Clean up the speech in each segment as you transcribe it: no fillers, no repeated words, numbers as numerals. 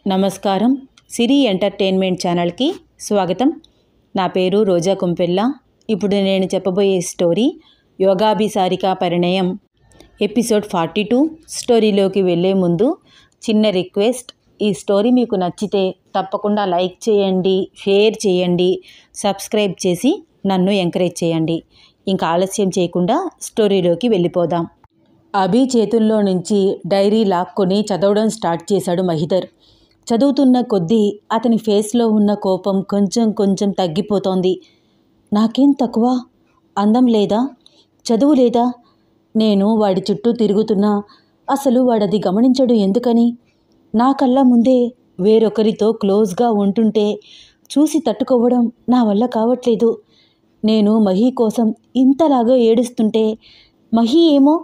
నమస్కారం. సిరి ఎంటర్టైన్మెంట్ ఛానల్కి స్వాగతం. నా పేరు రోజా కుంపెల్ల. ఇప్పుడు నేను చెప్పబోయే స్టోరీ యోగాభిసారిక పరిణయం ఎపిసోడ్ 42. స్టోరీలోకి వెళ్ళే ముందు చిన్న రిక్వెస్ట్, ఈ స్టోరీ మీకు నచ్చితే తప్పకుండా లైక్ చేయండి, షేర్ చేయండి, సబ్స్క్రైబ్ చేసి నన్ను ఎంకరేజ్ చేయండి. ఇంకా ఆలస్యం చేయకుండా స్టోరీలోకి వెళ్ళిపోదాం. అభి చేతుల్లో నుంచి డైరీ లాక్కొని చదవడం స్టార్ట్ చేశాడు మహిదర్. చదువుతున్న కొద్దీ అతని ఫేస్లో ఉన్న కోపం కొంచెం కొంచెం తగ్గిపోతోంది. నాకేం తక్కువ? అందం లేదా? చదువు లేదా? నేను వాడి చుట్టూ తిరుగుతున్నా అసలు వాడది గమనించడు ఎందుకని? నా కళ్ళ ముందే వేరొకరితో క్లోజ్గా ఉంటుంటే చూసి తట్టుకోవడం నా వల్ల కావట్లేదు. నేను మహి కోసం ఇంతలాగా ఏడుస్తుంటే మహి ఏమో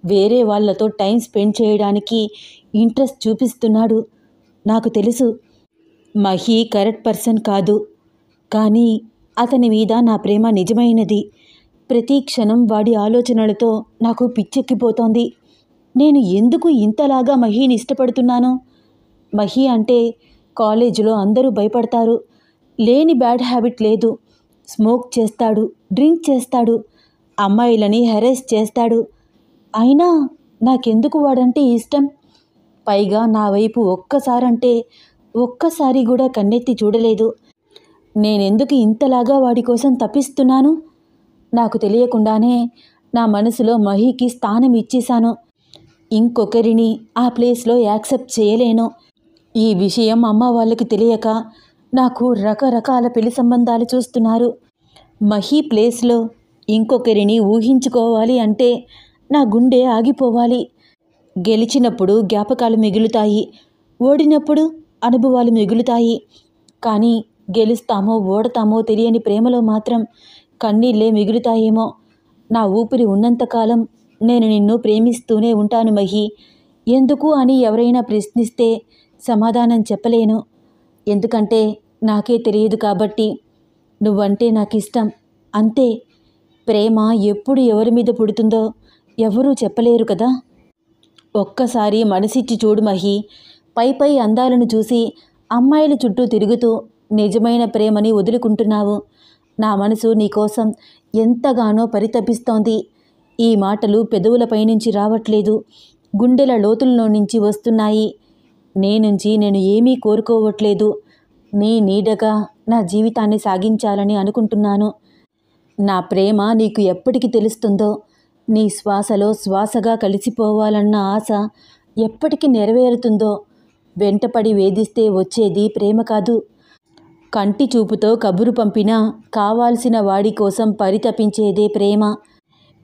వేరే వాళ్లతో టైం స్పెండ్ చేయడానికి ఇంట్రెస్ట్ చూపిస్తున్నాడు. నాకు తెలుసు మహి కరెక్ట్ పర్సన్ కాదు, కానీ అతని మీద నా ప్రేమ నిజమైనది. ప్రతి క్షణం వాడి ఆలోచనలతో నాకు పిచ్చెక్కిపోతోంది. నేను ఎందుకు ఇంతలాగా మహిని ఇష్టపడుతున్నాను? మహి అంటే కాలేజీలో అందరూ భయపడతారు. లేని బ్యాడ్ హ్యాబిట్ లేదు. స్మోక్ చేస్తాడు, డ్రింక్ చేస్తాడు, అమ్మాయిలని హెరాస్ చేస్తాడు. అయినా నాకెందుకు వాడంటే ఇష్టం? పైగా నా వైపు ఒక్కసారి కూడా కన్నెత్తి చూడలేదు. నేనెందుకు ఇంతలాగా వాడి కోసం తప్పిస్తున్నాను? నాకు తెలియకుండానే నా మనసులో మహికి స్థానం ఇచ్చేశాను. ఇంకొకరిని ఆ ప్లేస్లో యాక్సెప్ట్ చేయలేను. ఈ విషయం అమ్మ వాళ్ళకి తెలియక నాకు రకరకాల పెళ్లి సంబంధాలు చూస్తున్నారు. మహి ప్లేస్లో ఇంకొకరిని ఊహించుకోవాలి అంటే నా గుండె ఆగిపోవాలి. గెలిచినప్పుడు జ్ఞాపకాలు మిగులుతాయి, ఓడినప్పుడు అనుభవాలు మిగులుతాయి. కానీ గెలుస్తామో ఓడతామో తెలియని ప్రేమలో మాత్రం కన్నీళ్ళే మిగులుతాయేమో. నా ఊపిరి ఉన్నంతకాలం నేను నిన్ను ప్రేమిస్తూనే ఉంటాను మహి. ఎందుకు అని ఎవరైనా ప్రశ్నిస్తే సమాధానం చెప్పలేను. ఎందుకంటే నాకే తెలియదు కాబట్టి. నువ్వంటే నాకు ఇష్టం, అంతే. ప్రేమ ఎప్పుడు ఎవరి మీద పుడుతుందో ఎవరూ చెప్పలేరు కదా. ఒక్కసారి మనసిచ్చి చూడు మహి. పై అందాలను చూసి అమ్మాయిల చుట్టూ తిరుగుతూ నిజమైన ప్రేమని వదులుకుంటున్నావు. నా మనసు నీకోసం ఎంతగానో పరితపిస్తోంది. ఈ మాటలు పెదవులపై నుంచి రావట్లేదు, గుండెల లోతుల్లో నుంచి వస్తున్నాయి. నీ నుంచి నేను ఏమీ కోరుకోవట్లేదు. నీ నీడగా నా జీవితాన్ని సాగించాలని అనుకుంటున్నాను. నా ప్రేమ నీకు ఎప్పటికి తెలుస్తుందో, నీ శ్వాసలో శ్వాసగా కలిసిపోవాలన్న ఆశ ఎప్పటికి నెరవేరుతుందో. వెంటపడి వేధిస్తే వచ్చేది ప్రేమ కాదు. కంటి చూపుతో కబురు పంపినా కావాల్సిన వాడి కోసం పరితపించేదే ప్రేమ.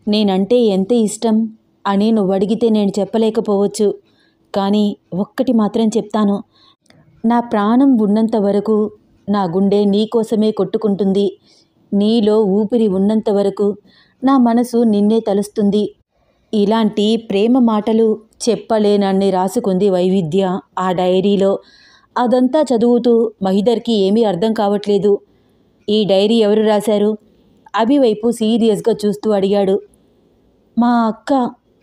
నేనంటే ఎంత ఇష్టం అని నువ్వు అడిగితే నేను చెప్పలేకపోవచ్చు, కానీ ఒక్కటి మాత్రం చెప్తాను. నా ప్రాణం ఉన్నంత వరకు నా గుండె నీకోసమే కొట్టుకుంటుంది. నీలో ఊపిరి ఉన్నంత వరకు నా మనసు నిన్నే తలుస్తుంది. ఇలాంటి ప్రేమ మాటలు చెప్పలేనన్ని రాసుకుంది వైవిధ్య ఆ డైరీలో. అదంతా చదువుతూ మహిదర్కి ఏమీ అర్థం కావట్లేదు. ఈ డైరీ ఎవరు రాశారు? అభి వైపు సీరియస్గా చూస్తూ అడిగాడు. మా అక్క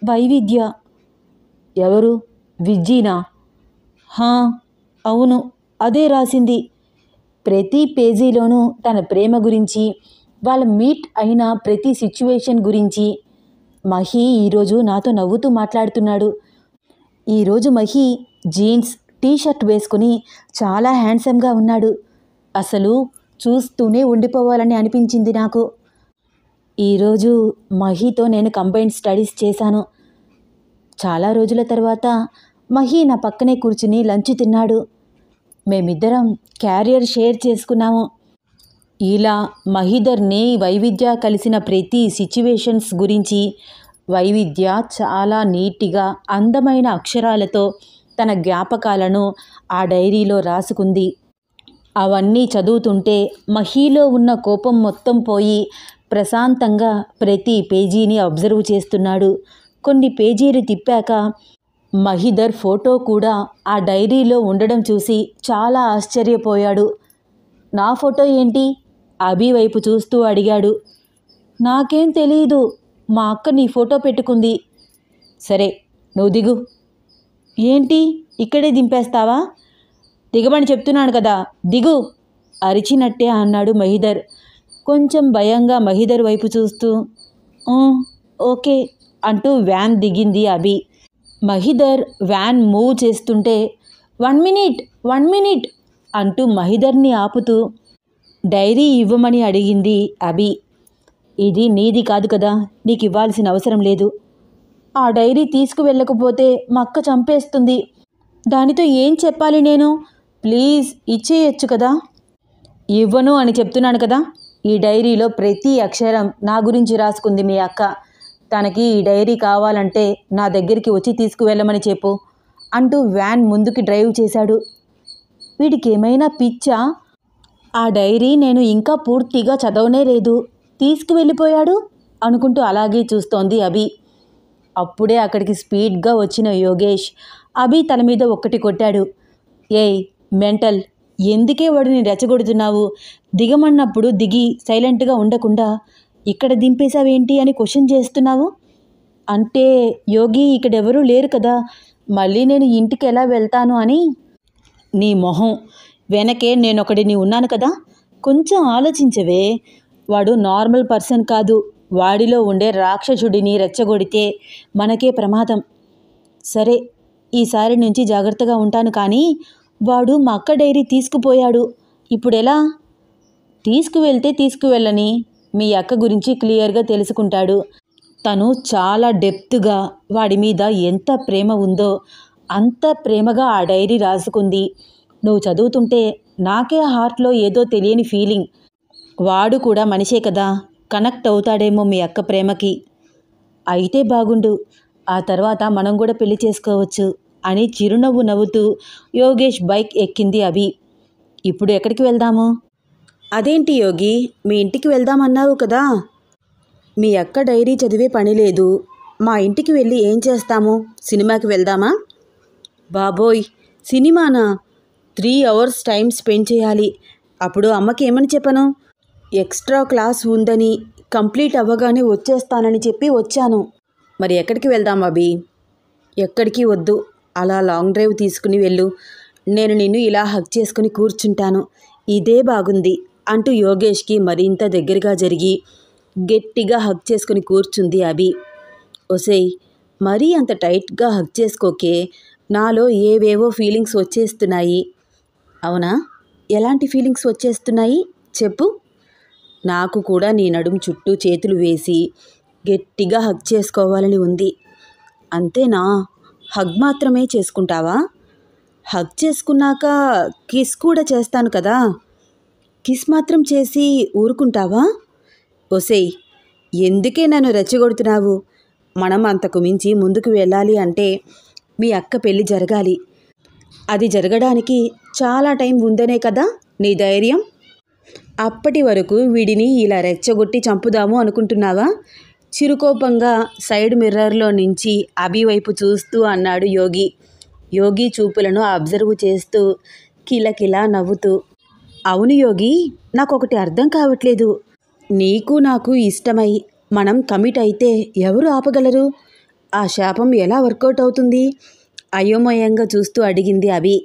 వైవిధ్య. ఎవరు? విజ్జీనా? హా, అవును, అదే రాసింది. ప్రతి పేజీలోనూ తన ప్రేమ గురించి, వాళ్ళ మీట్ అయిన ప్రతి సిచ్యువేషన్ గురించి. మహి ఈరోజు నాతో నవ్వుతూ మాట్లాడుతున్నాడు. ఈరోజు మహి జీన్స్ టీషర్ట్ వేసుకుని చాలా హ్యాండ్సమ్గా ఉన్నాడు. అసలు చూస్తూనే ఉండిపోవాలని అనిపించింది నాకు. ఈరోజు మహితో నేను కంబైన్డ్ స్టడీస్ చేశాను. చాలా రోజుల తర్వాత మహి నా పక్కనే కూర్చుని లంచ్ తిన్నాడు. మేమిద్దరం క్యారియర్ షేర్ చేసుకున్నాము. ఇలా మహిదర్ని వైవిధ్య కలిసిన ప్రతి సిచ్యువేషన్స్ గురించి వైవిధ్య చాలా నీట్గా అందమైన అక్షరాలతో తన జ్ఞాపకాలను ఆ డైరీలో రాసుకుంది. అవన్నీ చదువుతుంటే మహిలో ఉన్న కోపం మొత్తం పోయి ప్రశాంతంగా ప్రతి పేజీని అబ్జర్వ్ చేస్తున్నాడు. కొన్ని పేజీలు తిప్పాక మహిదర్ ఫోటో కూడా ఆ డైరీలో ఉండడం చూసి చాలా ఆశ్చర్యపోయాడు. నా ఫోటో ఏంటి? అభి వైపు చూస్తూ అడిగాడు. నాకేం తెలీదు, మా అక్క నీ ఫోటో పెట్టుకుంది. సరే, నువ్వు దిగు. ఏంటి ఇక్కడే దింపేస్తావా? దిగమని చెప్తున్నాను కదా, దిగు అరిచినట్టే అన్నాడు మహిధర్. కొంచెం భయంగా మహిధర్ వైపు చూస్తూ ఓకే అంటూ వ్యాన్ దిగింది అభి. మహిధర్ వ్యాన్ మూవ్ చేస్తుంటే 1 మినిట్ అంటూ మహిధర్ని ఆపుతూ డైరీ ఇవ్వమని అడిగింది అభి. ఇది నీది కాదు కదా, నీకు ఇవ్వాల్సిన అవసరం లేదు. ఆ డైరీ తీసుకువెళ్ళకపోతే మా అక్క చంపేస్తుంది. దానితో ఏం చెప్పాలి నేను? ప్లీజ్ ఇచ్చేయచ్చు కదా. ఇవ్వను అని చెప్తున్నాను కదా. ఈ డైరీలో ప్రతి అక్షరం నా గురించి రాసుకుంది మీ అక్క. తనకి ఈ డైరీ కావాలంటే నా దగ్గరికి వచ్చి తీసుకువెళ్ళమని చెప్పు అంటూ వ్యాన్ ముందుకి డ్రైవ్ చేశాడు. వీడికి ఏమైనా పిచ్చా? ఆ డైరీ నేను ఇంకా పూర్తిగా చదవనే లేదు, తీసుకువెళ్ళిపోయాడు అనుకుంటూ అలాగే చూస్తోంది అభి. అప్పుడే అక్కడికి స్పీడ్గా వచ్చిన యోగేష్ అభి తల మీద ఒక్కటి కొట్టాడు. ఏయ్ మెంటల్, ఎందుకే వాడిని రెచ్చగొడుతున్నావు? దిగమన్నప్పుడు దిగి సైలెంట్గా ఉండకుండా ఇక్కడ దింపేశావేంటి అని క్వశ్చన్ చేస్తున్నావు? అంటే యోగి ఇక్కడెవరూ లేరు కదా, మళ్ళీ నేను ఇంటికి ఎలా వెళ్తాను అని. నీ మొహం, వెనకే నేనొకడిని ఉన్నాను కదా, కొంచెం ఆలోచించవే. వాడు నార్మల్ పర్సన్ కాదు, వాడిలో ఉండే రాక్షసుడిని రెచ్చగొడితే మనకే ప్రమాదం. సరే, ఈసారి నుంచి జాగ్రత్తగా ఉంటాను, కానీ వాడు మా అక్క డైరీ తీసుకుపోయాడు, ఇప్పుడెలా? తీసుకువెళ్తే తీసుకువెళ్ళని, మీ అక్క గురించి క్లియర్గా తెలుసుకుంటాడు. తను చాలా డెప్త్గా వాడి మీద ఎంత ప్రేమ ఉందో అంత ప్రేమగా ఆ డైరీ రాసుకుంది. నువ్వు చదువుతుంటే నాకే హార్ట్లో ఏదో తెలియని ఫీలింగ్. వాడు కూడా మనిషే కదా, కనెక్ట్ అవుతాడేమో మీ అక్క ప్రేమకి. అయితే బాగుండు, ఆ తర్వాత మనం కూడా పెళ్లి చేసుకోవచ్చు అని చిరునవ్వు నవ్వుతూ యోగేష్ బైక్ ఎక్కింది అభి. ఇప్పుడు ఎక్కడికి వెళ్దాము? అదేంటి యోగి, మీ ఇంటికి వెళ్దామన్నావు కదా. మీ అక్క డైరీ చదివే పని లేదు, మా ఇంటికి వెళ్ళి ఏం చేస్తాము? సినిమాకి వెళ్దామా? బాబోయ్, సినిమానా? 3 hours టైం స్పెండ్ చేయాలి. అప్పుడు అమ్మకి ఏమని చెప్పను? ఎక్స్ట్రా క్లాస్ ఉందని, కంప్లీట్ అవ్వగానే వచ్చేస్తానని చెప్పి వచ్చాను. మరి ఎక్కడికి వెళ్దాం అభి? ఎక్కడికి వద్దు, అలా లాంగ్ డ్రైవ్ తీసుకుని వెళ్ళు. నేను నిన్ను ఇలా హగ్ చేసుకుని కూర్చుంటాను, ఇదే బాగుంది అంటూ యోగేష్కి మరింత దగ్గరగా జరిగి గట్టిగా హగ్ చేసుకుని కూర్చుంది అభి. ఒసేయ్, మరీ అంత టైట్గా హగ్ చేసుకోకే, నాలో ఏవేవో ఫీలింగ్స్ వచ్చేస్తున్నాయి. అవునా? ఎలాంటి ఫీలింగ్స్ వచ్చేస్తున్నాయి చెప్పు? నాకు కూడా నీ నడుము చుట్టూ చేతులు వేసి గట్టిగా హగ్ చేసుకోవాలని ఉంది. అంతేనా? హగ్ మాత్రమే చేసుకుంటావా? హగ్ చేసుకున్నాక కిస్ కూడా చేస్తాను కదా. కిస్ మాత్రం చేసి ఊరుకుంటావా? ఒసేయ్, ఎందుకే నన్ను రెచ్చగొడుతున్నావు? మనం అంతకు మించి ముందుకు వెళ్ళాలి అంటే మీ అక్క పెళ్ళి జరగాలి. అది జరగడానికి చాలా టైం ఉందనే కదా నీ ధైర్యం. అప్పటి వరకు వీడిని ఇలా రెచ్చగొట్టి చంపుదాము అనుకుంటున్నావా? చిరుకోపంగా సైడ్ మిర్రర్లో నుంచి అభి వైపు చూస్తూ అన్నాడు యోగి. యోగి చూపులను అబ్జర్వ్ చేస్తూ కిలకిలా నవ్వుతూ. అవును యోగి, నాకొకటి అర్థం కావట్లేదు. నీకు నాకు ఇష్టమై మనం కమిట్ అయితే ఎవరు ఆపగలరు? ఆ శాపం ఎలా వర్కౌట్ అవుతుంది? అయోమయంగా చూస్తూ అడిగింది అభి.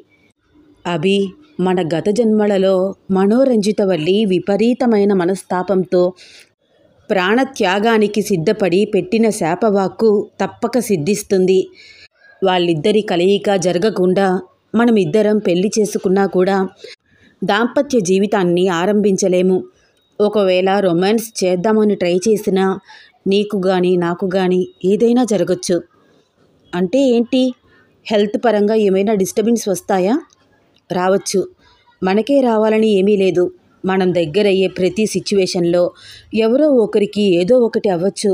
అభి, మన గత జన్మలలో మనోరంజిత వల్లి విపరీతమైన మనస్తాపంతో ప్రాణత్యాగానికి సిద్ధపడి పెట్టిన శాపవాక్కు తప్పక సిద్ధిస్తుంది. వాళ్ళిద్దరి కలయిక జరగకుండా మనమిద్దరం పెళ్లి చేసుకున్నా కూడా దాంపత్య జీవితాన్ని ఆరంభించలేము. ఒకవేళ రొమాన్స్ చేద్దామని ట్రై చేసినా నీకు కానీ నాకు కానీ ఏదైనా జరగచ్చు. అంటే ఏంటి? హెల్త్ పరంగా ఏమైనా డిస్టర్బెన్స్ వస్తాయా? రావచ్చు. మనకే రావాలని ఏమీ లేదు. మనం దగ్గరయ్యే ప్రతి సిచ్యువేషన్లో ఎవరో ఒకరికి ఏదో ఒకటి అవ్వచ్చు.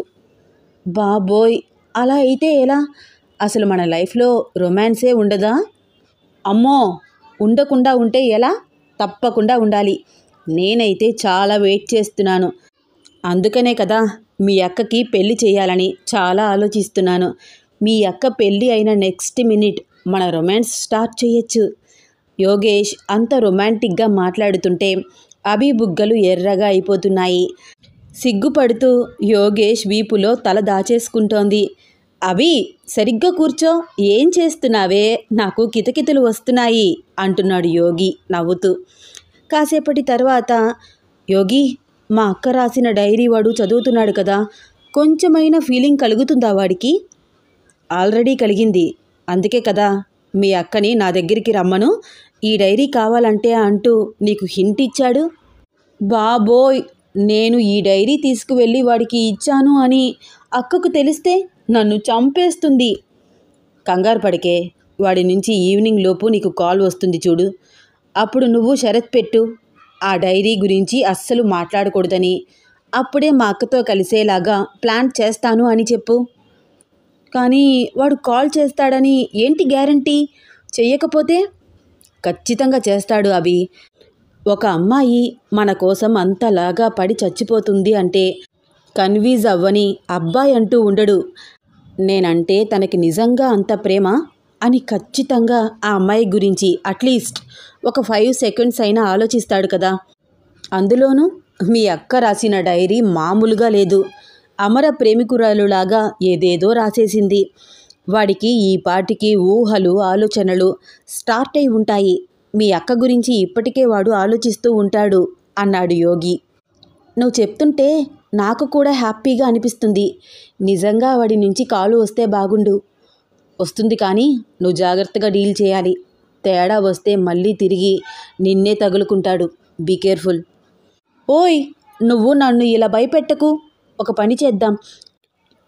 బాబోయ్, అలా అయితే ఎలా? అసలు మన లైఫ్లో రొమాన్సే ఉండదా? అమ్మో, ఉండకుండా ఉంటే ఎలా? తప్పకుండా ఉండాలి. నేనైతే చాలా వెయిట్ చేస్తున్నాను. అందుకనే కదా మీ అక్కకి పెళ్లి చేయాలని చాలా ఆలోచిస్తున్నాను. మీ అక్క పెళ్ళి అయిన నెక్స్ట్ మినిట్ మన రొమాన్స్ స్టార్ట్ చేయొచ్చు. యోగేష్ అంత రొమాంటిక్గా మాట్లాడుతుంటే అభి బుగ్గలు ఎర్రగా అయిపోతున్నాయి. సిగ్గుపడుతూ యోగేష్ వీపులో తల దాచేసుకుంటోంది. అభి, సరిగ్గా కూర్చో, ఏం చేస్తున్నావే, నాకు కితకితలు వస్తున్నాయి అంటున్నాడు యోగి నవ్వుతూ. కాసేపటి తర్వాత, యోగి, మా అక్క రాసిన డైరీ వాడు చదువుతున్నాడు కదా, కొంచెమైనా ఫీలింగ్ కలుగుతుందా వాడికి? ఆల్రెడీ కలిగింది, అందుకే కదా మీ అక్కని నా దగ్గరికి రమ్మను, ఈ డైరీ కావాలంటే అంటూ నీకు హింట్ ఇచ్చాడు. బాబోయ్, నేను ఈ డైరీ తీసుకువెళ్ళి వాడికి ఇచ్చాను అని అక్కకు తెలిస్తే నన్ను చంపేస్తుంది. కంగారు పడికే, వాడి నుంచి ఈవినింగ్ లోపు నీకు కాల్ వస్తుంది చూడు, అప్పుడు నువ్వు షరత్ పెట్టు, ఆ డైరీ గురించి అస్సలు మాట్లాడకూడదని, అప్పుడే మా అక్కతో కలిసేలాగా ప్లాన్ చేస్తాను అని చెప్పు. కానీ వాడు కాల్ చేస్తాడని ఏంటి గ్యారంటీ? చెయ్యకపోతే? ఖచ్చితంగా చేస్తాడు అభి. ఒక అమ్మాయి మన కోసం అంతలాగా పడి చచ్చిపోతుంది అంటే కన్విన్స్ అవ్వని అబ్బాయి అంటూ ఉండడు. నేనంటే తనకి నిజంగా అంత ప్రేమ అని ఖచ్చితంగా ఆ అమ్మాయి గురించి అట్లీస్ట్ ఒక 5 సెకండ్స్ అయినా ఆలోచిస్తాడు కదా. అందులోనూ మీ అక్క రాసిన డైరీ మామూలుగా లేదు, అమర ప్రేమికురాలులాగా ఏదేదో రాసేసింది. వాడికి ఈ పాటికి ఊహలు ఆలోచనలు స్టార్ట్ అయి ఉంటాయి. మీ అక్క గురించి ఇప్పటికే వాడు ఆలోచిస్తూ ఉంటాడు అన్నాడు యోగి. నువ్వు చెప్తుంటే నాకు కూడా హ్యాపీగా అనిపిస్తుంది. నిజంగా వాడి నుంచి కాలు వస్తే బాగుండు. వస్తుంది, కానీ నువ్వు జాగ్రత్తగా డీల్ చేయాలి. తేడా వస్తే మళ్ళీ తిరిగి నిన్నే తగులుకుంటాడు. Be careful. ఓయ్, నువ్వు నన్ను ఇలా భయపెట్టకు. ఒక పని చేద్దాం,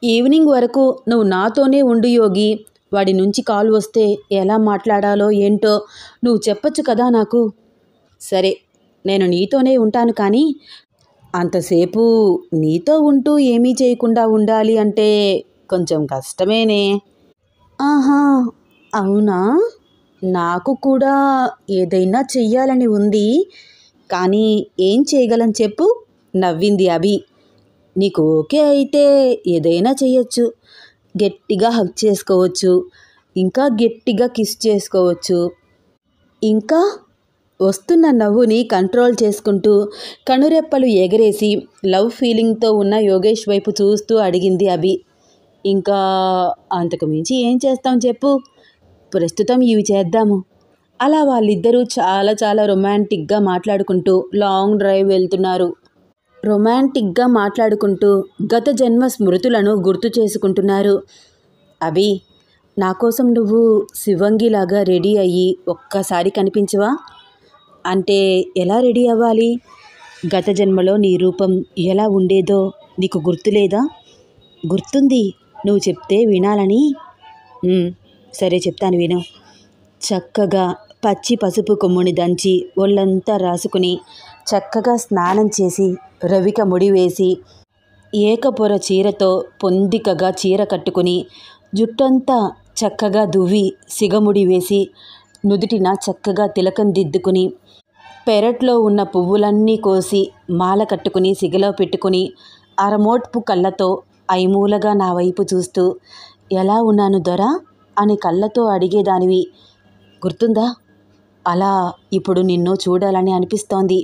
ఈవినింగ్ వరకు నువ్వు నాతోనే ఉండు యోగి. వాడి నుంచి కాల్ వస్తే ఎలా మాట్లాడాలో ఏంటో నువ్వు చెప్పొచ్చు కదా నాకు. సరే, నేను నీతోనే ఉంటాను, కానీ అంతసేపు నీతో ఉంటూ ఏమీ చేయకుండా ఉండాలి అంటే కొంచెం కష్టమేనే. ఆహా, అవునా? నాకు కూడా ఏదైనా చెయ్యాలని ఉంది, కానీ ఏం చేయగలను చెప్పు, నవ్వింది అభి. నీకు ఓకే అయితే ఏదైనా చెయ్యొచ్చు. గట్టిగా హగ్ చేసుకోవచ్చు, ఇంకా గట్టిగా కిస్ చేసుకోవచ్చు. ఇంకా వస్తున్న నవ్వుని కంట్రోల్ చేసుకుంటూ కనురెప్పలు ఎగరేసి లవ్ ఫీలింగ్తో ఉన్న యోగేష్ వైపు చూస్తూ అడిగింది అభి. ఇంకా అంతకు మించి ఏం చేస్తాం చెప్పు, ప్రస్తుతం ఇవి చేద్దాము. అలా వాళ్ళిద్దరూ చాలా చాలా రొమాంటిక్గా మాట్లాడుకుంటూ లాంగ్ డ్రైవ్ వెళ్తున్నారు. రొమాంటిక్గా మాట్లాడుకుంటూ గత జన్మ స్మృతులను గుర్తు చేసుకుంటున్నారు. అభి, నా కోసం నువ్వు శివంగిలాగా రెడీ అయ్యి ఒక్కసారి కనిపించవా? అంటే ఎలా రెడీ అవ్వాలి? గత జన్మలో నీ రూపం ఎలా ఉండేదో నీకు గుర్తులేదా? గుర్తుంది, నువ్వు చెప్తే వినాలని. సరే, చెప్తాను విను. చక్కగా పచ్చి పసుపు కొమ్ముని దంచి ఒళ్ళంతా రాసుకుని చక్కగా స్నానం చేసి రవిక ముడి వేసి ఏకపొర చీరతో పొందికగా చీర కట్టుకుని జుట్టంతా చక్కగా దువ్వి సిగముడి వేసి నుదుటిన చక్కగా తిలకం దిద్దుకుని పెరట్లో ఉన్న పువ్వులన్నీ కోసి మాల కట్టుకుని సిగలో పెట్టుకుని అరమోట్పు కళ్ళతో ఐమూలగా నా వైపు చూస్తూ ఎలా ఉన్నాను దొరా అని కళ్ళతో అడిగేదానివి, గుర్తుందా? అలా ఇప్పుడు నిన్ను చూడాలని అనిపిస్తోంది.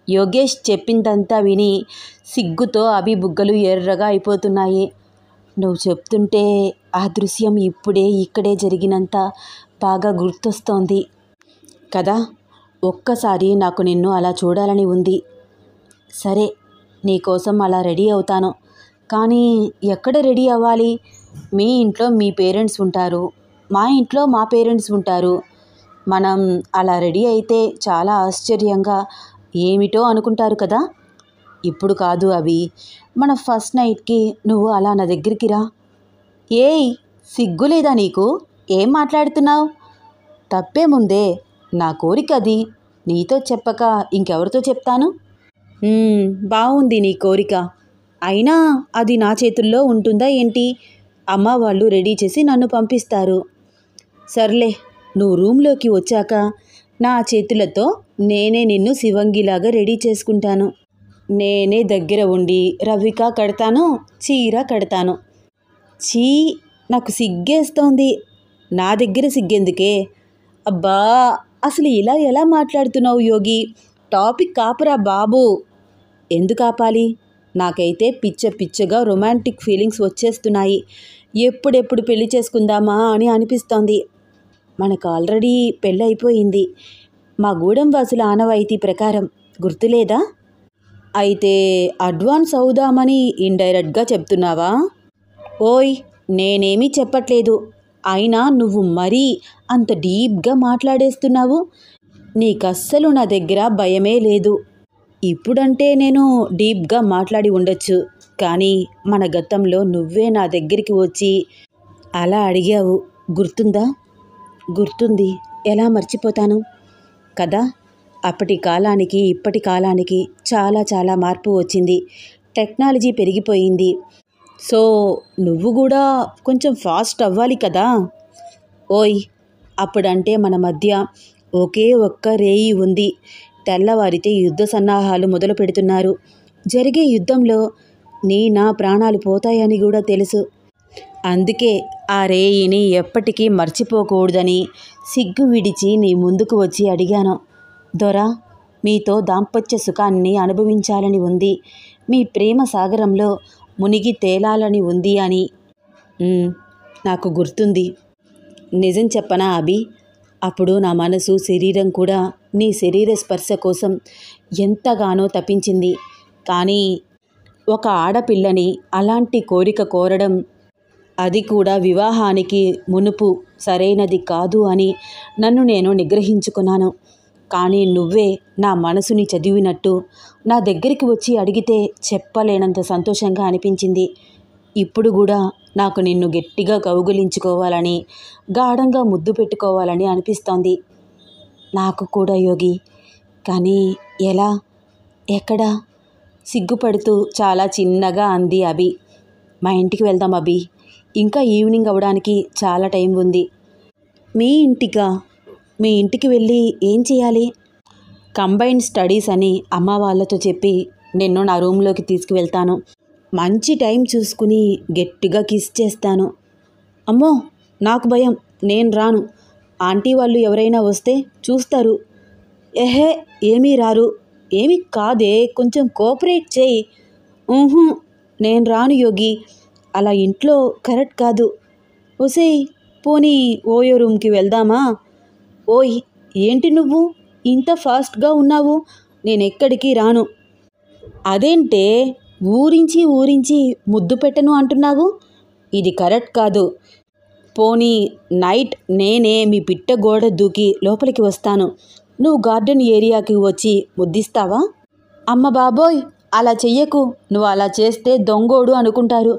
యోగేష్ చెప్పిందంతా విని సిగ్గుతో అభి బుగ్గలు ఎర్రగా అయిపోతున్నాయి. నువ్వు చెప్తుంటే ఆ దృశ్యం ఇప్పుడే ఇక్కడే జరిగినంత బాగా గుర్తొస్తోంది కదా. ఒక్కసారి నాకు నిన్ను అలా చూడాలని ఉంది. సరే, నీకోసం అలా రెడీ అవుతాను, కానీ ఎక్కడ రెడీ అవ్వాలి? మీ ఇంట్లో మీ పేరెంట్స్ ఉంటారు, మా ఇంట్లో మా పేరెంట్స్ ఉంటారు. మనం అలా రెడీ అయితే చాలా ఆశ్చర్యంగా ఏమిటో అనుకుంటారు కదా. ఇప్పుడు కాదు అవి, మన ఫస్ట్ నైట్కి నువ్వు అలా నా దగ్గరికి రా. ఏయ్, సిగ్గులేదా నీకు? ఏం మాట్లాడుతున్నావు? తప్పేముందే, నా కోరిక అది, నీతో చెప్పక ఇంకెవరితో చెప్తాను? బాగుంది నీ కోరిక, అయినా అది నా చేతుల్లో ఉంటుందా ఏంటి? అమ్మ వాళ్ళు రెడీ చేసి నన్ను పంపిస్తారు. సర్లే, నువ్వు రూమ్లోకి వచ్చాక నా చేతులతో నేనే నిన్ను శివంగిలాగా రెడీ చేసుకుంటాను. నేనే దగ్గర ఉండి రవిక కడతాను, చీర కడతాను. చీ, నాకు సిగ్గేస్తోంది. నా దగ్గర సిగ్గెందుకే? అబ్బా, అసలు ఇలా ఎలా మాట్లాడుతున్నావు యోగి? టాపిక్ కాపురా బాబు. ఎందుకు ఆపాలి? నాకైతే పిచ్చగా రొమాంటిక్ ఫీలింగ్స్ వచ్చేస్తున్నాయి. ఎప్పుడెప్పుడు పెళ్లి చేసుకుందామా అని అనిపిస్తోంది. మనకు ఆల్రెడీ పెళ్ళైపోయింది. మా గూడెం వాసుల ఆనవాయితీ ప్రకారం, గుర్తులేదా? అయితే అడ్వాన్స్ అవుదామని ఇండైరెక్ట్గా చెప్తున్నావా? ఓయ్, నేనేమీ చెప్పట్లేదు. అయినా నువ్వు మరీ అంత డీప్గా మాట్లాడేస్తున్నావు. నీకస్సలు నా దగ్గర భయమే లేదు. ఇప్పుడంటే నేను డీప్గా మాట్లాడి ఉండొచ్చు, కానీ మన గతంలో నువ్వే నా దగ్గరికి వచ్చి అలా అడిగావు. గుర్తుందా? గుర్తుంది. ఎలా మర్చిపోతాను కదా. అప్పటి కాలానికి ఇప్పటి కాలానికి చాలా మార్పు వచ్చింది. టెక్నాలజీ పెరిగిపోయింది. సో నువ్వు కూడా కొంచెం ఫాస్ట్ అవ్వాలి కదా. ఓయ్, అప్పుడంటే మన మధ్య ఒకే ఒక్క రేయి ఉంది. తెల్లవారితే యుద్ధ సన్నాహాలు మొదలు పెడుతున్నారు. జరిగే యుద్ధంలో నా ప్రాణాలు పోతాయని కూడా తెలుసు. అందుకే ఆ రేయిని ఎప్పటికీ మర్చిపోకూడదని సిగ్గు విడిచి నీ ముందుకు వచ్చి అడిగాను. దొరా, మీతో దాంపత్య సుఖాన్ని అనుభవించాలని ఉంది. మీ ప్రేమ సాగరంలో మునిగి తేలాలని ఉంది అని. నాకు గుర్తుంది. నిజం చెప్పనా అభి? అప్పుడు నా మనసు, శరీరం కూడా నీ శరీర స్పర్శ కోసం ఎంతగానో తపించింది. కానీ ఒక ఆడపిల్లని అలాంటి కోరిక కోరడం, అది కూడా వివాహానికి మునుపు, సరైనది కాదు అని నన్ను నేను నిగ్రహించుకున్నాను. కానీ నువ్వే నా మనసుని చదివినట్టు నా దగ్గరికి వచ్చి అడిగితే చెప్పలేనంత సంతోషంగా అనిపించింది. ఇప్పుడు కూడా నాకు నిన్ను గట్టిగా కౌగిలించుకోవాలని, గాఢంగా ముద్దు పెట్టుకోవాలని అనిపిస్తోంది. నాకు కూడా యోగి. కానీ ఎలా, ఎక్కడా? సిగ్గుపడుతూ చాలా చిన్నగా అంది అభి. మా ఇంటికి వెళ్దాం అభి. ఇంకా ఈవినింగ్ అవ్వడానికి చాలా టైం ఉంది. మీ ఇంటికా? మీ ఇంటికి వెళ్ళి ఏం చేయాలి? కంబైన్డ్ స్టడీస్ అని అమ్మ వాళ్ళతో చెప్పి నిన్ను నా రూమ్లోకి తీసుకువెళ్తాను. మంచి టైం చూసుకుని గట్టిగా కిస్ చేస్తాను. అమ్మో, నాకు భయం. నేను రాను. ఆంటీ వాళ్ళు ఎవరైనా వస్తే చూస్తారు. ఏహే, ఏమీ రారు. ఏమీ కాదే, కొంచెం కోఆపరేట్ చేయి. నేను రాను యోగి. అలా ఇంట్లో కరెక్ట్ కాదు. ఒసేయ్, పోనీ ఓయో రూమ్కి వెళ్దామా? ఓయ్, ఏంటి నువ్వు ఇంత ఫాస్ట్గా ఉన్నావు? నేనెక్కడికి రాను. అదేంటే ఊరించి ముద్దు పెట్టను అంటున్నావు? ఇది కరెక్ట్ కాదు. పోనీ నైట్ నేనే మీ పిట్ట గోడ దూకి లోపలికి వస్తాను. నువ్వు గార్డెన్ ఏరియాకి వచ్చి ముద్దిస్తావా? అమ్మ బాబోయ్, అలా చెయ్యకు. నువ్వు అలా చేస్తే దొంగోడు అనుకుంటారు.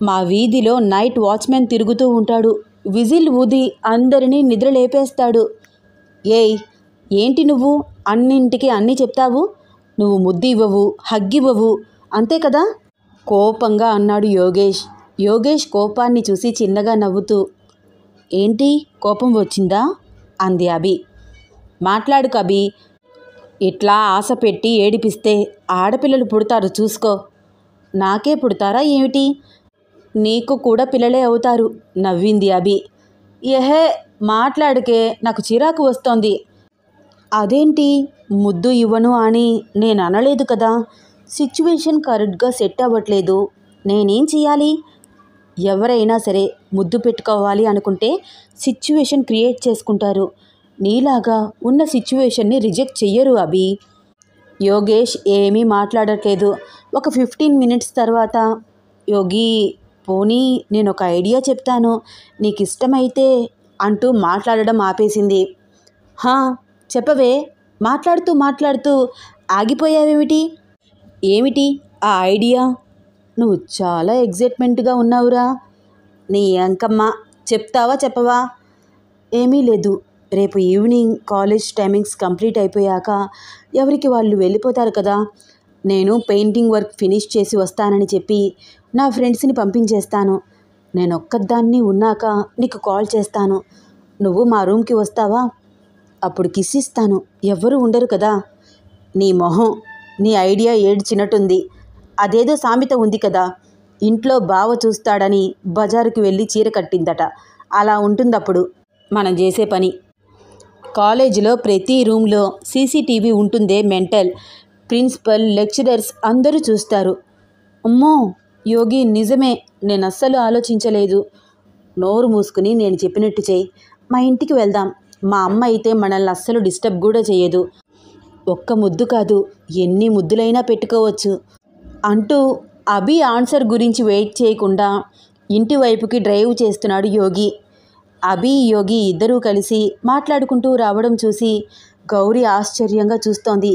మా వీధిలో నైట్ వాచ్మెన్ తిరుగుతూ ఉంటాడు. విజిల్ ఊది అందరినీ నిద్ర లేపేస్తాడు. ఏయ్, ఏంటి నువ్వు అన్నింటికి అన్నీ చెప్తావు? నువ్వు ముద్దు ఇవ్వవు, హగ్గివ్వవు, అంతే కదా? కోపంగా అన్నాడు యోగేష్. యోగేష్ కోపాన్ని చూసి చిన్నగా నవ్వుతూ, ఏంటి కోపం వచ్చిందా అంది అభి. మాట్లాడుకు అభి. ఇట్లా ఆశ పెట్టి ఏడిపిస్తే ఆడపిల్లలు పుడతారు చూసుకో. నాకే పుడతారా ఏమిటి? నీకు కూడా పిల్లలే అవుతారు నవ్వింది అభి. ఏహే, మాట్లాడికే నాకు చిరాకు వస్తోంది. అదేంటి ముద్దు ఇవ్వను అని నేను అనలేదు కదా. సిచ్యువేషన్ కరెక్ట్గా సెట్ అవ్వట్లేదు. నేనేం చేయాలి? ఎవరైనా సరే ముద్దు పెట్టుకోవాలి అనుకుంటే సిచ్యువేషన్ క్రియేట్ చేసుకుంటారు. నీలాగా ఉన్న సిచ్యువేషన్ని రిజెక్ట్ చెయ్యరు అభి. యోగేష్ ఏమీ మాట్లాడట్లేదు. ఒక 15 మినిట్స్ తర్వాత, యోగి, పోనీ నేను ఒక ఐడియా చెప్తాను, నీకు ఇష్టమైతే అంటూ మాట్లాడడం ఆపేసింది. చెప్పవే. మాట్లాడుతూ ఆగిపోయావేమిటి? ఏమిటి ఆ ఐడియా? నువ్వు చాలా ఎగ్జైట్మెంట్గా ఉన్నావురా. నీ అంకమ్మ, చెప్తావా చెప్పవా? ఏమీ లేదు. రేపు ఈవినింగ్ కాలేజ్ టైమింగ్స్ కంప్లీట్ అయిపోయాక ఎవరికి వాళ్ళు వెళ్ళిపోతారు కదా. నేను పెయింటింగ్ వర్క్ ఫినిష్ చేసి వస్తానని చెప్పి నా ఫ్రెండ్స్ని పంపించేస్తాను. నేను ఒక్కదాన్ని ఉన్నాక నీకు కాల్ చేస్తాను. నువ్వు మా రూమ్కి వస్తావా? అప్పుడు కిస్ ఇస్తాను. ఎవ్వరూ ఉండరు కదా. నీ మొహం, నీ ఐడియా ఏడ్చినట్టుంది. అదేదో సామెత ఉంది కదా, ఇంట్లో బావ చూస్తాడని బజారుకి వెళ్ళి చీర కట్టిందట. అలా ఉంటుందప్పుడు మనం చేసే పని. కాలేజీలో ప్రతి రూమ్లో సీసీటీవీ ఉంటుందే మెంటల్. ప్రిన్సిపల్, లెక్చరర్స్ అందరూ చూస్తారు. అమ్మో యోగి, నిజమే, నేను అస్సలు ఆలోచించలేదు. నోరు మూసుకుని నేను చెప్పినట్టు చెయ్యి. మా ఇంటికి వెళ్దాం. మా అమ్మ అయితే మనల్ని అస్సలు డిస్టర్బ్ కూడా చేయదు. ఒక్క ముద్దు కాదు, ఎన్ని ముద్దులైనా పెట్టుకోవచ్చు అంటూ అభి ఆన్సర్ గురించి వెయిట్ చేయకుండా ఇంటి వైపుకి డ్రైవ్ చేస్తున్నాడు యోగి. అభి, యోగి ఇద్దరూ కలిసి మాట్లాడుకుంటూ రావడం చూసి గౌరీ ఆశ్చర్యంగా చూస్తోంది.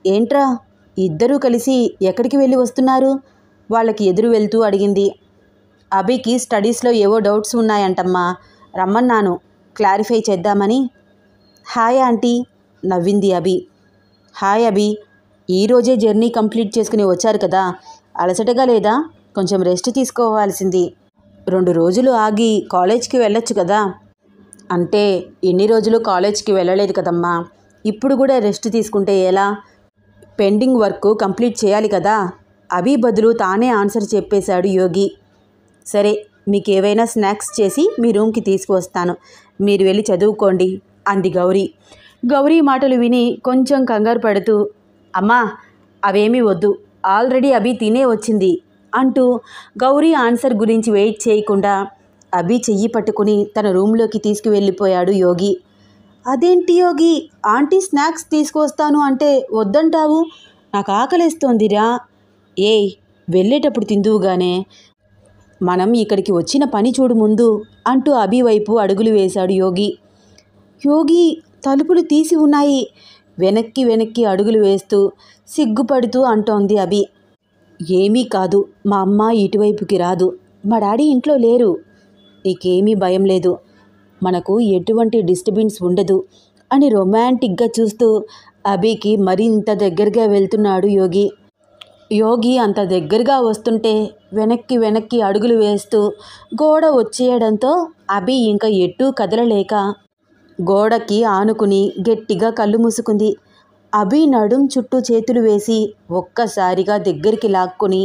ఏంట్రా, ఇద్దరూ కలిసి ఎక్కడికి వెళ్ళి వస్తున్నారు? వాళ్ళకి ఎదురు వెళ్తూ అడిగింది. అభికి స్టడీస్లో ఏవో డౌట్స్ ఉన్నాయంటమ్మా, రమ్మన్నాను, క్లారిఫై చేద్దామని. హాయ్ ఆంటీ, నవ్వింది అభి. హాయ్ అభి, ఈరోజే జర్నీ కంప్లీట్ చేసుకుని వచ్చారు కదా, అలసటగా లేదా? కొంచెం రెస్ట్ తీసుకోవాల్సింది. 2 రోజులు ఆగి కాలేజ్కి వెళ్ళొచ్చు కదా. అంటే ఎన్ని రోజులు కాలేజ్కి వెళ్ళలేదు కదమ్మా, ఇప్పుడు కూడా రెస్ట్ తీసుకుంటే ఎలా? పెండింగ్ వర్క్ కంప్లీట్ చేయాలి కదా. అభి బదులు తానే ఆన్సర్ చెప్పేశాడు యోగి. సరే, మీకు ఏవైనా స్నాక్స్ చేసి మీ రూమ్కి తీసుకువస్తాను, మీరు వెళ్ళి చదువుకోండి అంది గౌరీ. గౌరీ మాటలు విని కొంచెం కంగారు పడుతూ, అమ్మా అవేమీ వద్దు, ఆల్రెడీ అభి తినే వచ్చింది అంటూ గౌరీ ఆన్సర్ గురించి వెయిట్ చేయకుండా అభి చెయ్యి పట్టుకుని తన రూమ్లోకి తీసుకువెళ్ళిపోయాడు యోగి. అదేంటి యోగి, ఆంటీ స్నాక్స్ తీసుకువస్తాను అంటే వద్దంటావు? నాకు ఆకలేస్తోందిరా. ఏయ్, వెళ్ళేటప్పుడు తిందువుగానే, మనం ఇక్కడికి వచ్చిన పని చూడు ముందు అంటూ అభి వైపు అడుగులు వేశాడు యోగి. యోగి, తలుపులు తీసి ఉన్నాయి, వెనక్కి వెనక్కి అడుగులు వేస్తూ సిగ్గుపడుతూ అంటోంది అభి. ఏమీ కాదు, మా అమ్మ ఇటువైపుకి రాదు, మా డాడీ ఇంట్లో లేరు, నీకేమీ భయం లేదు, మనకు ఎటువంటి డిస్టర్బెన్స్ ఉండదు అని రొమాంటిక్గా చూస్తూ అభికి మరింత దగ్గరగా వెళ్తున్నాడు యోగి. యోగి అంత దగ్గరగా వస్తుంటే వెనక్కి వెనక్కి అడుగులు వేస్తూ గోడ వచ్చేయడంతో అభి ఇంకా ఎటూ కదలలేక గోడకి ఆనుకుని గట్టిగా కళ్ళు మూసుకుంది. అభి నడుం చుట్టూ చేతులు వేసి ఒక్కసారిగా దగ్గరికి లాక్కుని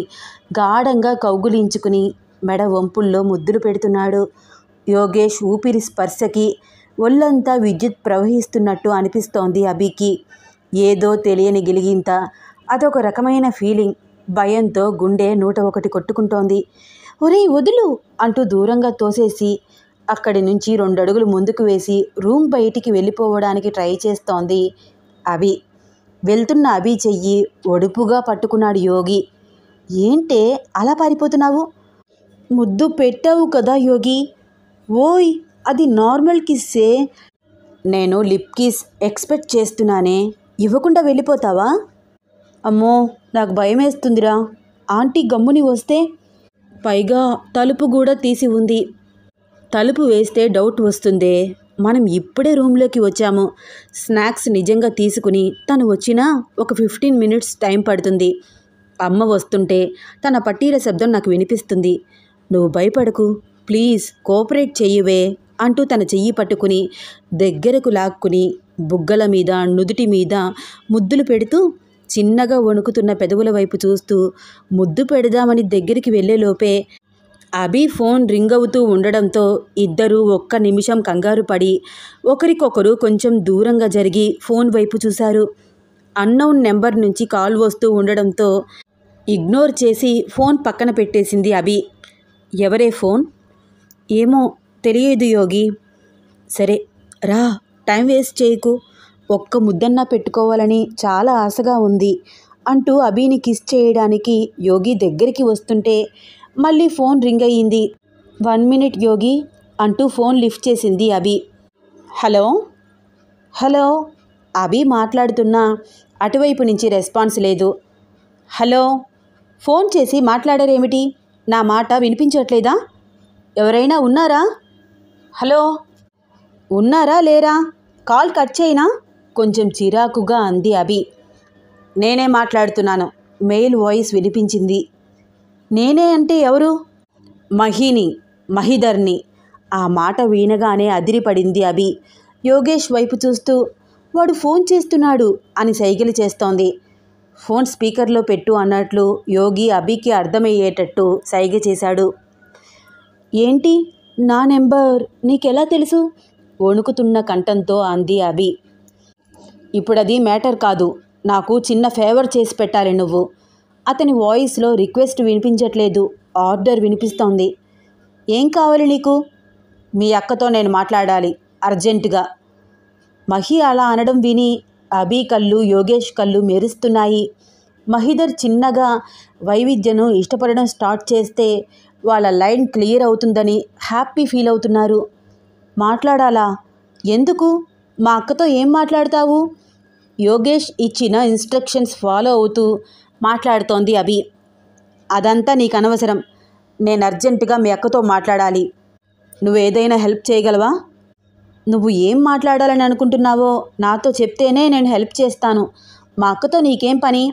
గాఢంగా కౌగులించుకుని మెడ వంపుల్లో ముద్దులు పెడుతున్నాడు. యోగేష్ ఊపిరి స్పర్శకి ఒళ్ళంతా విద్యుత్ ప్రవహిస్తున్నట్టు అనిపిస్తోంది అభికి. ఏదో తెలియని గిలిగింత, అదొక రకమైన ఫీలింగ్. భయంతో గుండె 101 కొట్టుకుంటోంది. ఒరేయ్ వదులు అంటూ దూరంగా తోసేసి అక్కడి నుంచి 2 అడుగులు ముందుకు వేసి రూమ్ బయటికి వెళ్ళిపోవడానికి ట్రై చేస్తోంది అభి. వెళ్తున్న అభి చెయ్యి ఒడుపుగా పట్టుకున్నాడు యోగి. ఏంటే అలా పారిపోతున్నావు? ముద్దు పెట్టావు కదా యోగి. ఓయ్, అది నార్మల్ కిస్సే. నేను లిప్ కిస్ ఎక్స్పెక్ట్ చేస్తున్నానే, ఇవ్వకుండా వెళ్ళిపోతావా? అమ్మో, నాకు భయమేస్తుందిరా, ఆంటీ గమ్ముని వస్తే. పైగా తలుపు కూడా తీసి ఉంది. తలుపు వేస్తే డౌట్ వస్తుందే, మనం ఇప్పుడే రూమ్లోకి వచ్చాము. స్నాక్స్ నిజంగా తీసుకుని తను వచ్చినా ఒక 15 మినిట్స్ టైం పడుతుంది. అమ్మ వస్తుంటే తన పట్టీల శబ్దం నాకు వినిపిస్తుంది. నువ్వు భయపడకు, ప్లీజ్ కోఆపరేట్ చెయ్యవే అంటూ తన చెయ్యి పట్టుకుని దగ్గరకు లాక్కుని బుగ్గల మీద నుదుటి మీద ముద్దులు పెడుతూ చిన్నగా వణుకుతున్న పెదవుల వైపు చూస్తూ ముద్దు పెడదామని దగ్గరికి వెళ్ళేలోపే అభి ఫోన్ రింగ్ అవుతూ ఉండడంతో ఇద్దరూ ఒక్క నిమిషం కంగారు పడి ఒకరికొకరు కొంచెం దూరంగా జరిగి ఫోన్ వైపు చూశారు. అన్నౌన్ నెంబర్ నుంచి కాల్ వస్తూ ఉండడంతో ఇగ్నోర్ చేసి ఫోన్ పక్కన పెట్టేసింది అభి. ఎవరే ఫోన్? ఏమో తెలియదు యోగి. సరే రా, టైం వేస్ట్ చేయకు, ఒక్క ముద్దన్నా పెట్టుకోవాలని చాలా ఆశగా ఉంది అంటూ అభిని కిస్ చేయడానికి యోగి దగ్గరికి వస్తుంటే మళ్ళీ ఫోన్ రింగ్ అయ్యింది. 1 మినిట్ యోగి అంటూ ఫోన్ లిఫ్ట్ చేసింది అభి. హలో హలో అభి మాట్లాడుతున్నా అటువైపు నుంచి రెస్పాన్స్ లేదు. హలో, ఫోన్ చేసి మాట్లాడారేమిటి? నా మాట వినిపించట్లేదా? ఎవరైనా ఉన్నారా? హలో, ఉన్నారా లేరా? కాల్ కట్ చేయనా? కొంచెం చిరాకుగా అంది అభి. నేనే మాట్లాడుతున్నాను, మెయిల్ వాయిస్ వినిపించింది. నేనే అంటే ఎవరు? మహిని, మహిధర్ని. ఆ మాట వినగానే అదిరిపడింది అభి. యోగేష్ వైపు చూస్తూ వాడు ఫోన్ చేస్తున్నాడు అని సైగలు చేస్తోంది. ఫోన్ స్పీకర్లో పెట్టు అన్నట్లు యోగి అభికి అర్థమయ్యేటట్టు సైగ చేశాడు. ఏంటి, నా నెంబర్ నీకెలా తెలుసు? వణుకుతున్న కంఠంతో అంది అభి. ఇప్పుడది మ్యాటర్ కాదు, నాకు చిన్న ఫేవర్ చేసి పెట్టాలి నువ్వు. అతని వాయిస్లో రిక్వెస్ట్ వినిపించట్లేదు, ఆర్డర్ వినిపిస్తోంది. ఏం కావాలి నీకు? మీ అక్కతో నేను మాట్లాడాలి అర్జెంటుగా. మహి అలా అనడం విని అభి కళ్ళు, యోగేష్ కళ్ళు మెరుస్తున్నాయి. మహిదర్ చిన్నగా వైవిధ్యను ఇష్టపడడం స్టార్ట్ చేస్తే వాళ్ళ లైన్ క్లియర్ అవుతుందని హ్యాపీ ఫీల్ అవుతున్నారు. మాట్లాడాలా? ఎందుకు? మా అక్కతో ఏం మాట్లాడతావు? యోగేష్ ఇచ్చిన ఇన్స్ట్రక్షన్స్ ఫాలో అవుతూ మాట్లాడుతోంది అభి. అదంతా నీకు అనవసరం. నేను అర్జెంటుగా మీ అక్కతో మాట్లాడాలి. నువ్వేదైనా హెల్ప్ చేయగలవా? నువ్వు ఏం మాట్లాడాలని అనుకుంటున్నావో నాతో చెప్తేనే నేను హెల్ప్ చేస్తాను. మా అక్కతో నీకేం పని?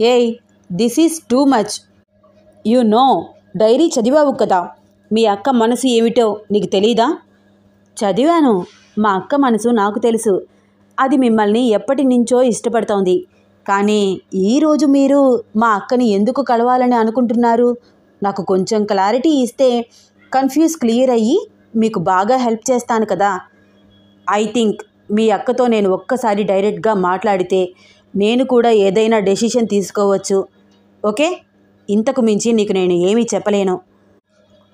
ఏయ్, this is too much. You know, diary చదివావు కదా. మీ అక్క మనసు ఏమిటో నీకు తెలీదా? చదివాను. మా అక్క మనసు నాకు తెలుసు. అది మిమ్మల్ని ఎప్పటి నుంచో ఇష్టపడుతోంది. కానీ ఈరోజు మీరు మా అక్కని ఎందుకు కలవాలని అనుకుంటున్నారు? నాకు కొంచెం క్లారిటీ ఇస్తే కన్ఫ్యూజ్ క్లియర్ అయ్యి మీకు బాగా హెల్ప్ చేస్తాను కదా. ఐ థింక్ మీ అక్కతో నేను ఒక్కసారి డైరెక్ట్గా మాట్లాడితే నేను కూడా ఏదైనా డెసిషన్ తీసుకోవచ్చు. ఓకే, ఇంతకు మించి నీకు నేను ఏమీ చెప్పలేను.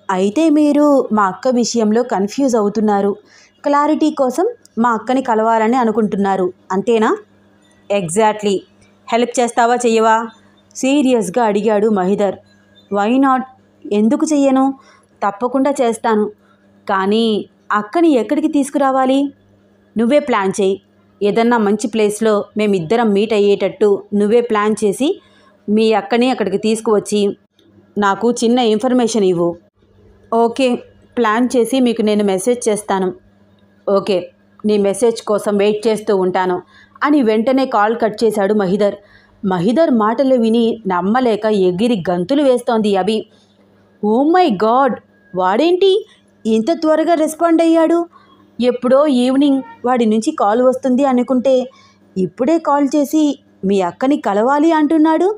అయితే మీరు మా అక్క విషయంలో కన్ఫ్యూజ్ అవుతున్నారు. క్లారిటీ కోసం మా అక్కని కలవాలని అనుకుంటున్నారు, అంతేనా? ఎగ్జాక్ట్లీ. హెల్ప్ చేస్తావా చెయ్యవా? సీరియస్గా అడిగాడు మహిదర్. Why not? ఎందుకు చెయ్యను? తప్పకుండా చేస్తాను. కానీ అక్కని ఎక్కడికి తీసుకురావాలి? నువ్వే ప్లాన్ చేయి. ఏదన్నా మంచి ప్లేస్లో మేమిద్దరం మీట్ అయ్యేటట్టు నువ్వే ప్లాన్ చేసి మీ అక్కని అక్కడికి తీసుకువచ్చి నాకు చిన్న ఇన్ఫర్మేషన్ ఇవ్వు. ఓకే, ప్లాన్ చేసి మీకు నేను మెసేజ్ చేస్తాను. ఓకే, నీ మెసేజ్ కోసం వెయిట్ చేస్తూ ఉంటాను అని వెంటనే కాల్ కట్ చేశాడు మహిదర్. మహిదర్ మాటలు విని నమ్మలేక ఎగిరి గంతులు వేస్తోంది అభి. ఓ మై గాడ్, వాడేంటి ఇంత త్వరగా రెస్పాండ్ అయ్యాడు? ఎప్పుడో ఈవినింగ్ వాడి నుంచి కాల్ వస్తుంది అనుకుంటే ఇప్పుడే కాల్ చేసి మీ అక్కని కలవాలి అంటున్నాడు.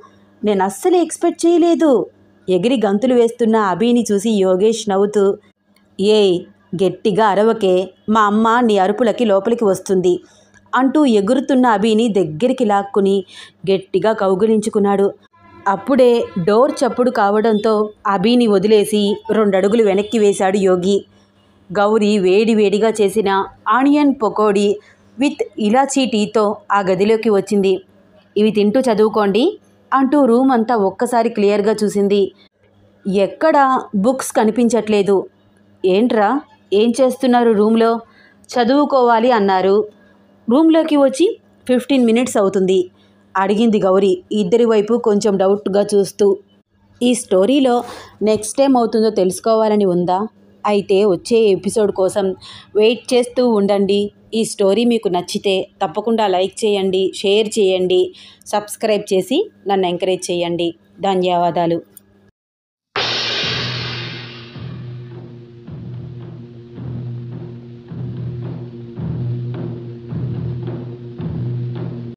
నేను అస్సలు ఎక్స్పెక్ట్ చేయలేదు. ఎగిరి గంతులు వేస్తున్న అభిని చూసి యోగేష్ నవ్వుతూ, ఏయ్, గట్టిగా అరవకే, మా అమ్మ నీ అరుపులకి లోపలికి వస్తుంది అంటూ ఎగురుతున్న అభిని దగ్గరికి లాక్కుని గట్టిగా కౌగిలించుకున్నాడు. అప్పుడే డోర్ చప్పుడు కావడంతో అభిని వదిలేసి 2 అడుగులు వెనక్కి వేశాడు యోగి. గౌరీ వేడివేడిగా చేసిన ఆనియన్ పకోడీ విత్ ఇలాచీ టీతో ఆ గదిలోకి వచ్చింది. ఇవి తింటూ చదువుకోండి అంటూ రూమ్ అంతా ఒక్కసారి క్లియర్గా చూసింది. ఎక్కడా బుక్స్ కనిపించట్లేదు. ఏంట్రా, ఏం చేస్తున్నారు రూమ్లో? చదువుకోవాలి అన్నారు. రూమ్లోకి వచ్చి 15 మినిట్స్ అవుతుంది అడిగింది గౌరీ ఇద్దరి వైపు కొంచెం డౌట్గా చూస్తూ. ఈ స్టోరీలో నెక్స్ట్ టైం అవుతుందో తెలుసుకోవాలని ఉందా? అయితే వచ్చే ఎపిసోడ్ కోసం వెయిట్ చేస్తూ ఉండండి. ఈ స్టోరీ మీకు నచ్చితే తప్పకుండా లైక్ చేయండి, షేర్ చేయండి, సబ్స్క్రైబ్ చేసి నన్ను ఎంకరేజ్ చేయండి. ధన్యవాదాలు.